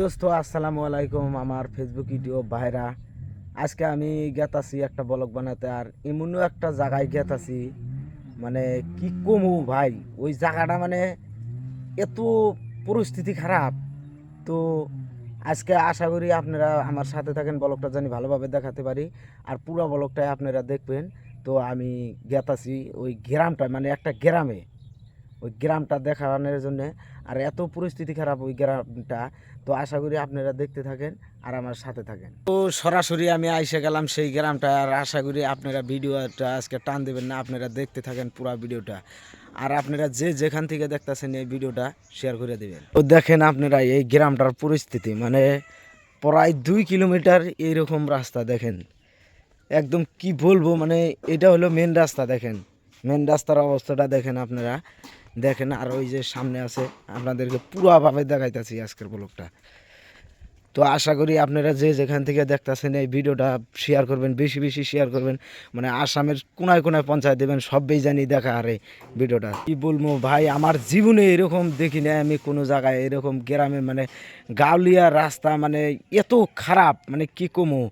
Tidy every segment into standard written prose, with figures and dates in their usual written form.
দোস্ত আসসালামু আলাইকুম আমার ফেসবুক ইউটিউব ভাইরা। আজকে আমি গেতাছি একটা ব্লগ বানাতে, আর এমনও একটা জায়গায় গেতাছি মানে কি কমু ভাই। ওই জায়গাটা মানে এত পরিস্থিতি খারাপ। তো আজকে আশা করি আপনারা আমার সাথে থাকেন, ব্লগটা জানি ভালোভাবে দেখাতে পারি, আর পুরো ব্লগটাই আপনারা দেখবেন। তো আমি গেতাছি ওই গ্রামটা, মানে একটা গ্রামে, ওই গ্রামটা দেখানোর জন্যে। আর এত পরিস্থিতি খারাপ ওই গ্রামটা। তো আশা করি আপনারা দেখতে থাকেন আর আমার সাথে থাকেন। তো সরাসরি আমি আইসে গেলাম সেই গ্রামটা, আর আশা করি আপনারা ভিডিওটা আজকে টান দেবেন না, আপনারা দেখতে থাকেন পুরো ভিডিওটা। আর আপনারা যে যেখান থেকে দেখতেছেন এই ভিডিওটা শেয়ার করে দেবেন। তো দেখেন আপনারা এই গ্রামটার পরিস্থিতি, মানে প্রায় 2 কিলোমিটার এইরকম রাস্তা। দেখেন একদম কি বলবো, মানে এটা হলো মেন রাস্তা। দেখেন মেন রাস্তার অবস্থাটা দেখেন আপনারা, দেখেন। আর ওই যে সামনে আছে, আপনাদেরকে পুরোভাবে দেখাইতেছি আজকের ব্লগটা। তো আশা করি আপনারা যে যেখান থেকে দেখতেছেন এই ভিডিওটা শেয়ার করবেন, বেশি বেশি শেয়ার করবেন, মানে আসামের কোনায় কোনায় পঞ্চায়েত দেবেন, সবই জানি দেখা। আরে ভিডিওটা কি বলবো ভাই, আমার জীবনে এরকম দেখি না আমি কোনো জায়গায়, এরকম গ্রামে মানে গাউলিয়া রাস্তা, মানে এত খারাপ, মানে কি কমো।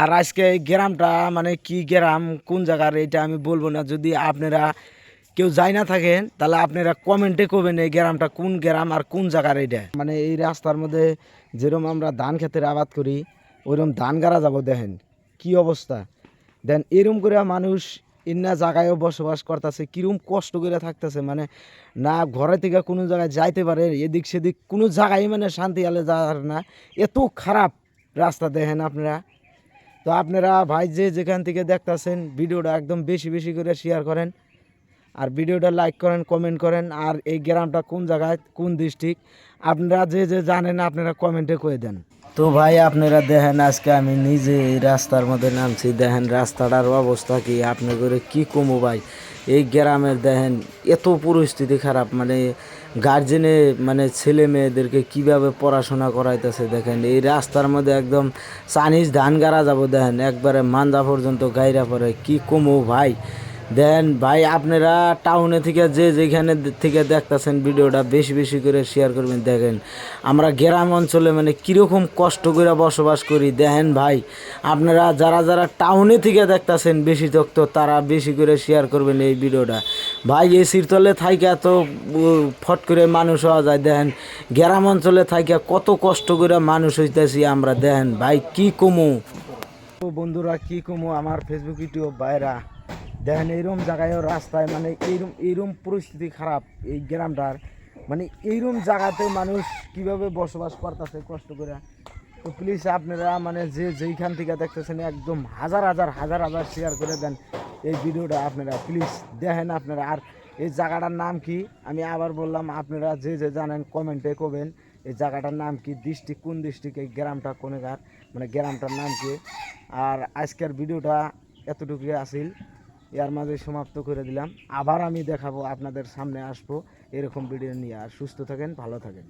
আর আজকে এই গ্রামটা মানে কি গ্রাম, কোন জায়গার এটা আমি বলবো না। যদি আপনারা কেউ যাই না থাকেন তাহলে আপনারা কমেন্টে করবেন এই গ্রামটা কোন গ্রাম আর কোন জায়গার এটা। মানে এই রাস্তার মধ্যে যেরকম আমরা ধান ক্ষেতের আবাদ করি ওইরকম ধান গাড়া যাব। দেখেন কি অবস্থা, দেন এরম করে মানুষ ইন্না জায়গায়ও বসবাস করতেছে, কিরম কষ্ট করে থাকতেছে। মানে না ঘরে থেকে কোনো জায়গায় যাইতে পারে, এদিক সেদিক কোনো জায়গায় মানে শান্তি আলে যাওয়ার না, এত খারাপ রাস্তা। দেখেন আপনারা। তো আপনারা ভাই যে যেখান থেকে দেখতেছেন ভিডিওটা একদম বেশি বেশি করে শেয়ার করেন, আর ভিডিওটা লাইক করেন, কমেন্ট করেন। আর এই গ্রামটা কোন জায়গায়, কোন ডিস্ট্রিক্ট, আপনারা যে যে জানেন আপনারা কমেন্টে করে দেন। তো ভাই আপনারা দেখেন আজকে আমি নিজে এই রাস্তার মধ্যে নামছি। দেখেন রাস্তাটার অবস্থা কি, আপনি করে কি কমো ভাই। এই গ্রামের দেখেন এত পরিস্থিতি খারাপ, মানে গার্জেনে মানে ছেলে মেয়েদেরকে কীভাবে পড়াশোনা করাইতেছে। দেখেন এই রাস্তার মধ্যে একদম চাইনিজ ধান গাড়া যাব। দেখেন একবারে মান্দা পর্যন্ত গাইরা পড়ে, কি কমো ভাই। দেন ভাই আপনারা টাউনে থেকে যে যেখানে থেকে দেখতেছেন ভিডিওটা বেশি বেশি করে শেয়ার করবেন। দেখেন আমরা গ্রাম অঞ্চলে মানে কীরকম কষ্ট করে বসবাস করি। দেখেন ভাই আপনারা যারা যারা টাউনে থেকে দেখতেছেন বেশি তথ্য, তারা বেশি করে শেয়ার করবেন এই ভিডিওটা। ভাই এসির তলে থাইকা তো ফট করে মানুষ হওয়া যায়। দেখেন গ্রাম অঞ্চলে থাইকা কত কষ্ট করে মানুষ হইতেছি আমরা। দেখেন ভাই কি কমু বন্ধুরা, কি কমু আমার ফেসবুক ইউটিউব ভাইরা। দেখেন এইরকম জায়গায়ও রাস্তায় মানে এইরকম পরিস্থিতি খারাপ এই গ্রামটার, মানে এইরকম জায়গাতে মানুষ কিভাবে বসবাস করতেছে কষ্ট করে। তো প্লিজ আপনারা মানে যে যেইখান থেকে দেখতেছেন একদম হাজার হাজার হাজার হাজার শেয়ার করে দেন এই ভিডিওটা আপনারা, প্লিজ দেখেন আপনারা। আর এই জায়গাটার নাম কি আমি আবার বললাম, আপনারা যে যে জানেন কমেন্টে করবেন এই জায়গাটার নাম কি, ডিস্ট্রিক্ট কোন ডিস্ট্রিক্ট, এই গ্রামটা কোনেকার, মানে গ্রামটার নাম কি। আর আজকের ভিডিওটা এতটুকুই আসিল, এর মাঝে সমাপ্ত করে দিলাম। আবার আমি দেখাবো, আপনাদের সামনে আসবো এরকম ভিডিও নিয়ে। আর সুস্থ থাকেন, ভালো থাকেন।